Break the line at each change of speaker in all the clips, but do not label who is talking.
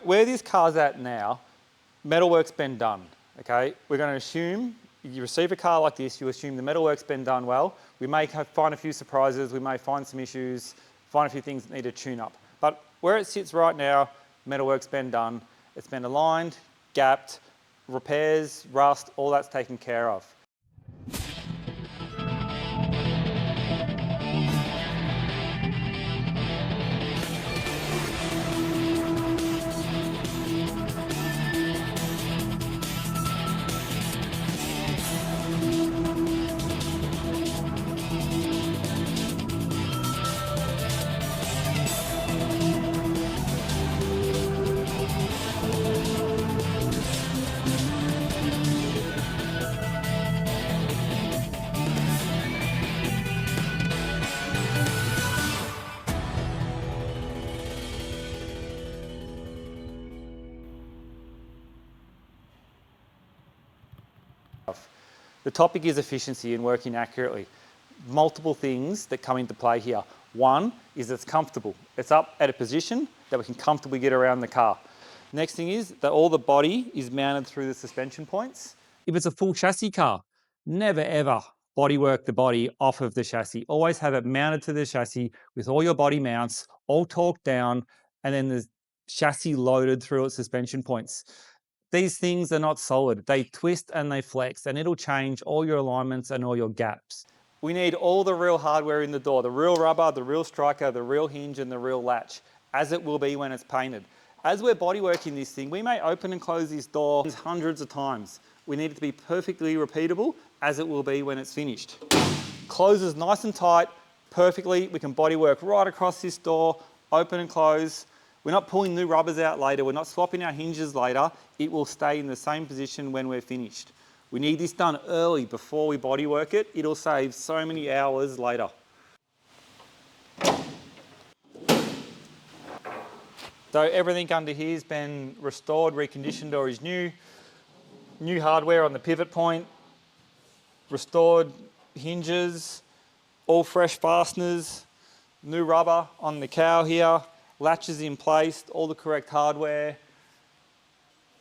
where this car's at now, metalwork's been done, okay? We're going to assume you receive a car like this, you assume the metalwork's been done well. We may find a few surprises, we may find some issues, find a few things that need to tune up. But where it sits right now, metalwork's been done. It's been aligned, gapped, repairs, rust, all that's taken care of. The topic is efficiency and working accurately. Multiple things that come into play here. One is it's comfortable. It's up at a position that we can comfortably get around the car. Next thing is that all the body is mounted through the suspension points. If it's a full chassis car, never ever bodywork the body off of the chassis. Always have it mounted to the chassis with all your body mounts, all torqued down, and then the chassis loaded through its suspension points. These things are not solid. They twist and they flex, and it'll change all your alignments and all your gaps. We need all the real hardware in the door, the real rubber, the real striker, the real hinge, and the real latch, as it will be when it's painted. As we're bodyworking this thing, we may open and close this door hundreds of times. We need it to be perfectly repeatable, as it will be when it's finished. Closes nice and tight, perfectly. We can bodywork right across this door, open and close. We're not pulling new rubbers out later. We're not swapping our hinges later. It will stay in the same position when we're finished. We need this done early before we bodywork it. It'll save so many hours later. So everything under here has been restored, reconditioned, or is new. New hardware on the pivot point, restored hinges, all fresh fasteners, new rubber on the cowl here, latches in place, all the correct hardware,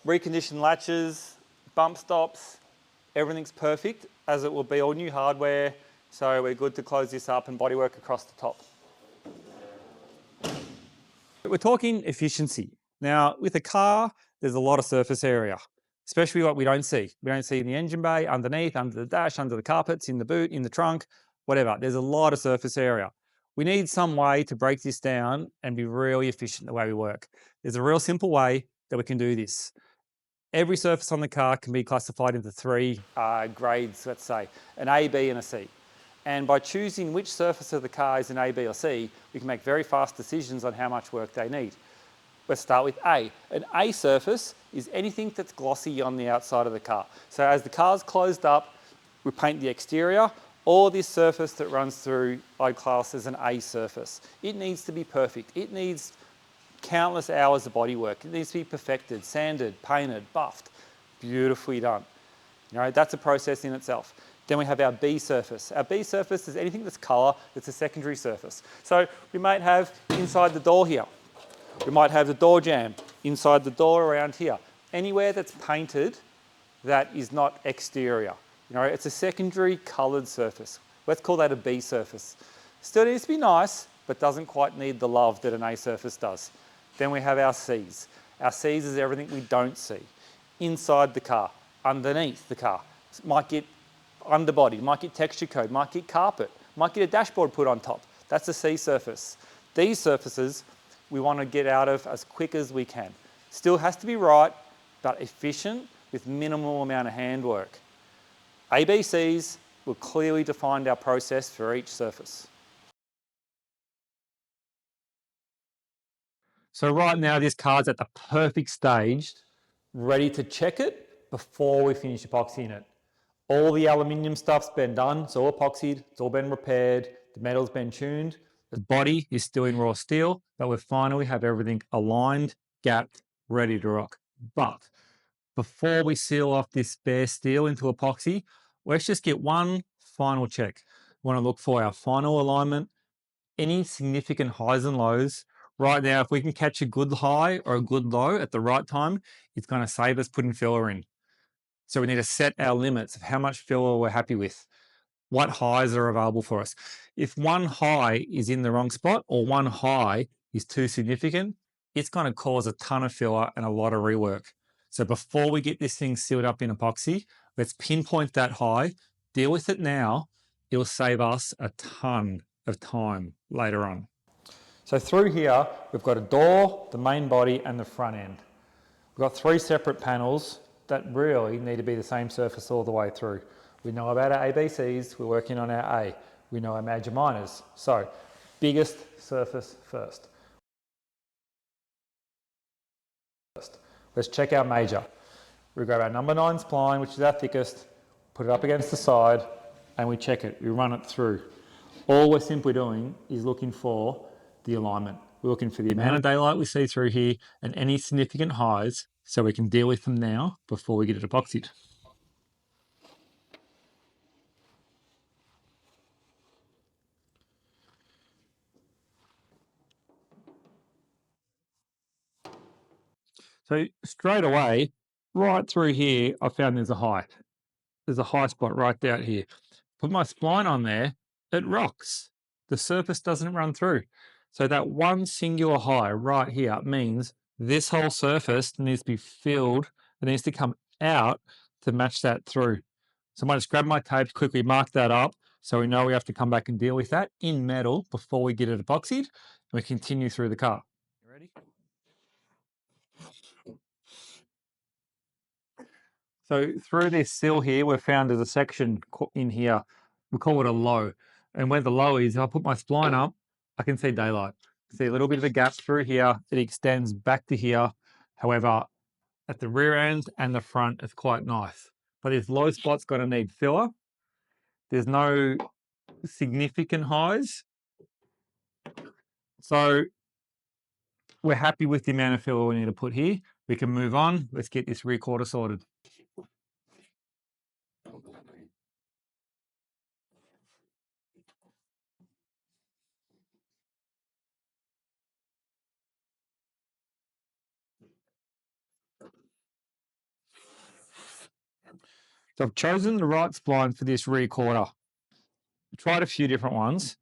reconditioned latches, bump stops, everything's perfect as it will be, all new hardware, so we're good to close this up and bodywork across the top. We're talking efficiency. Now, with a car, there's a lot of surface area, especially what we don't see. We don't see in the engine bay, underneath, under the dash, under the carpets, in the boot, in the trunk, whatever. There's a lot of surface area. We need some way to break this down and be really efficient the way we work. There's a real simple way that we can do this. Every surface on the car can be classified into three grades, let's say, an A, B, and a C. And by choosing which surface of the car is an A, B, or C, we can make very fast decisions on how much work they need. Let's start with A. An A surface is anything that's glossy on the outside of the car. So as the car's closed up, we paint the exterior, or this surface that runs through, I'd class as an A surface. It needs to be perfect. It needs countless hours of bodywork. It needs to be perfected, sanded, painted, buffed, beautifully done. You know, that's a process in itself. Then we have our B surface. Our B surface is anything that's colour, that's a secondary surface. So we might have inside the door here. We might have the door jamb inside the door around here. Anywhere that's painted that is not exterior. You know, it's a secondary coloured surface. Let's call that a B surface. Still needs to be nice, but doesn't quite need the love that an A surface does. Then we have our Cs. Our Cs is everything we don't see. Inside the car, underneath the car. Might get underbody, might get texture coat, might get carpet, might get a dashboard put on top. That's a C surface. These surfaces we want to get out of as quick as we can. Still has to be right, but efficient with minimal amount of handwork. ABCs will clearly define our process for each surface. So right now this car's at the perfect stage, ready to check it before we finish epoxying it. All the aluminium stuff's been done, it's all epoxied, it's all been repaired, the metal's been tuned. The body is still in raw steel, but we finally have everything aligned, gapped, ready to rock. But before we seal off this bare steel into epoxy, let's just get one final check. We want to look for our final alignment, any significant highs and lows, Right now, if we can catch a good high or a good low at the right time, it's going to save us putting filler in. So we need to set our limits of how much filler we're happy with, what highs are available for us. If one high is in the wrong spot or one high is too significant, it's going to cause a ton of filler and a lot of rework. So before we get this thing sealed up in epoxy, let's pinpoint that high, deal with it now. It'll save us a ton of time later on. So through here, we've got a door, the main body, and the front end. We've got 3 separate panels that really need to be the same surface all the way through. We know about our ABCs, we're working on our A. We know our major minors. So, biggest surface first. Let's check our major. We grab our number 9 spline, which is our thickest, put it up against the side, and we check it. We run it through. All we're simply doing is looking for the alignment. We're looking for the amount of daylight we see through here and any significant highs so we can deal with them now before we get it epoxied. So straight away, right through here, I found there's a high. There's a high spot right down here. Put my spline on there, it rocks. The surface doesn't run through. So that one singular high right here means this whole surface needs to be filled. It needs to come out to match that through. So I might just grab my tape, quickly mark that up so we know we have to come back and deal with that in metal before we get it epoxied. And we continue through the car. You ready? So through this sill here, we've found there's a section in here. We call it a low. And where the low is, if I put my spline up, I can see daylight. See a little bit of a gap through here. It extends back to here. However, at the rear end and the front, it's quite nice. But this low spot's going to need filler. There's no significant highs. So we're happy with the amount of filler we need to put here. We can move on. Let's get this rear quarter sorted. So I've chosen the right spline for this rear quarter. Tried a few different ones.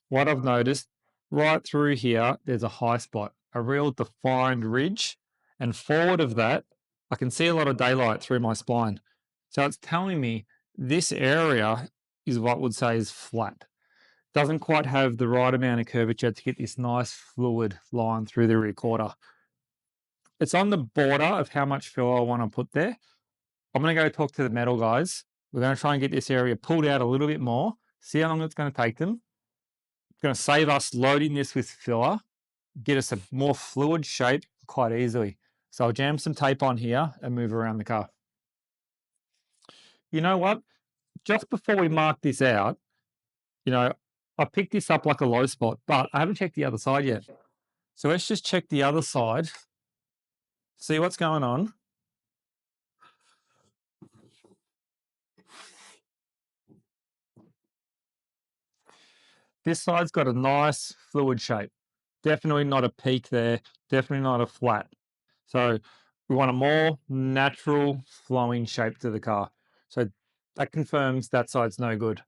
What I've noticed, right through here, there's a high spot, a real defined ridge. And forward of that, I can see a lot of daylight through my spline. So it's telling me this area is what would say is flat. Doesn't quite have the right amount of curvature to get this nice fluid line through the rear quarter. It's on the border of how much fill I want to put there. I'm going to go talk to the metal guys. We're going to try and get this area pulled out a little bit more, see how long it's going to take them. It's going to save us loading this with filler, get us a more fluid shape quite easily. So I'll jam some tape on here and move around the car. You know what? Just before we mark this out, I picked this up like a low spot, but I haven't checked the other side yet. So let's just check the other side, see what's going on. This side's got a nice fluid shape. Definitely not a peak there, definitely not a flat. So we want a more natural flowing shape to the car. So that confirms that side's no good.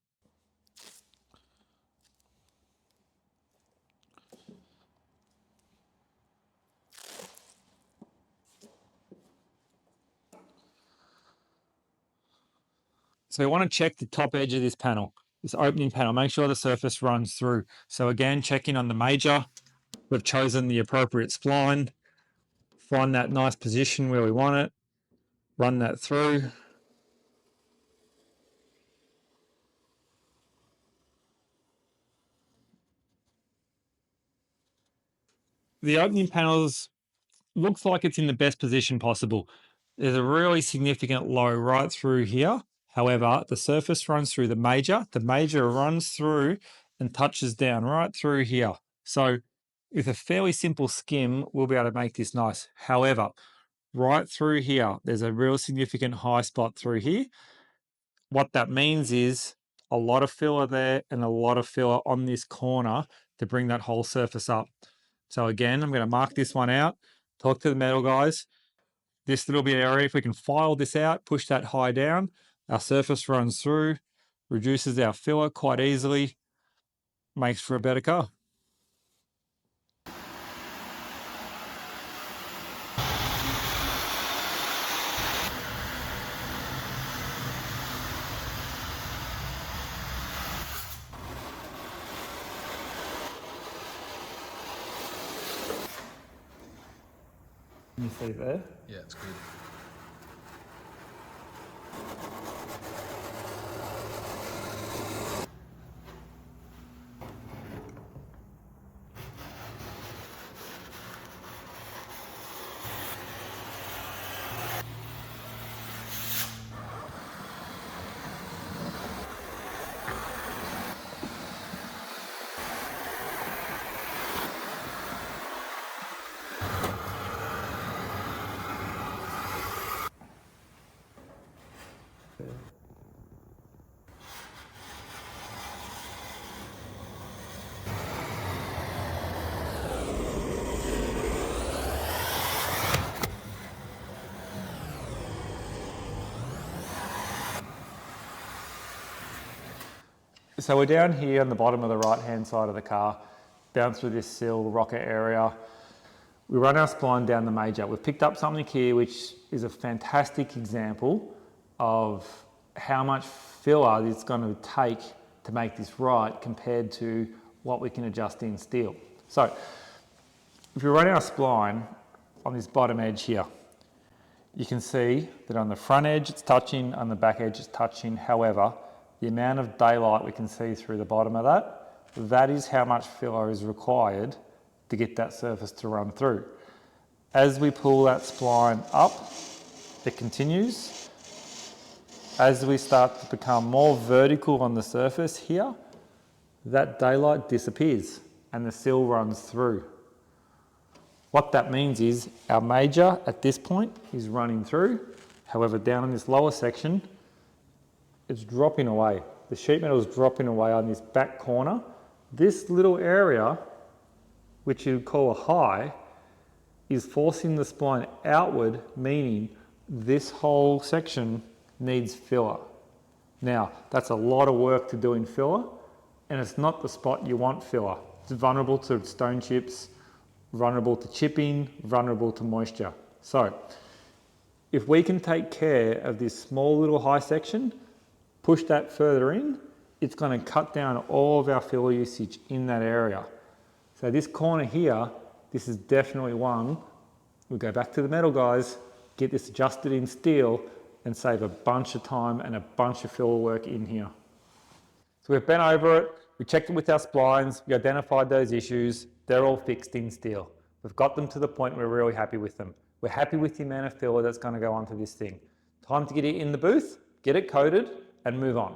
So we want to check the top edge of this panel, this opening panel, make sure the surface runs through. So again, checking on the major, we've chosen the appropriate spline, find that nice position where we want it, run that through. The opening panels looks like it's in the best position possible. There's a really significant low right through here. However, the surface runs through the major runs through and touches down right through here. So with a fairly simple skim, we'll be able to make this nice. However, right through here, there's a real significant high spot through here. What that means is a lot of filler there and a lot of filler on this corner to bring that whole surface up. So again, I'm going to mark this one out, talk to the metal guys. This little bit area, if we can file this out, push that high down, our surface runs through, reduces our filler quite easily, makes for a better car. Can you see there?
Yeah, it's good.
So we're down here on the bottom of the right-hand side of the car, bounce through this sill rocker area. We run our spline down the major. We've picked up something here which is a fantastic example of how much filler it's going to take to make this right compared to what we can adjust in steel. So if we run our spline on this bottom edge here, you can see that on the front edge it's touching, on the back edge it's touching. However, the amount of daylight we can see through the bottom of that is how much filler is required to get that surface to run through. As we pull that spline up, it continues. As we start to become more vertical on the surface here, that daylight disappears and the sill runs through. What that means is our major at this point is running through. However, down in this lower section, it's dropping away. The sheet metal is dropping away on this back corner. This little area, which you'd call a high, is forcing the spline outward, meaning this whole section needs filler. Now, that's a lot of work to do in filler, and it's not the spot you want filler. It's vulnerable to stone chips, vulnerable to chipping, vulnerable to moisture. So, if we can take care of this small little high section, push that further in, it's going to cut down all of our filler usage in that area. So this corner here, this is definitely one. We'll go back to the metal guys, get this adjusted in steel and save a bunch of time and a bunch of filler work in here. So we've been over it, we checked it with our splines, we identified those issues, they're all fixed in steel. We've got them to the point we're really happy with them. We're happy with the amount of filler that's going to go onto this thing. Time to get it in the booth, get it coated, and move on.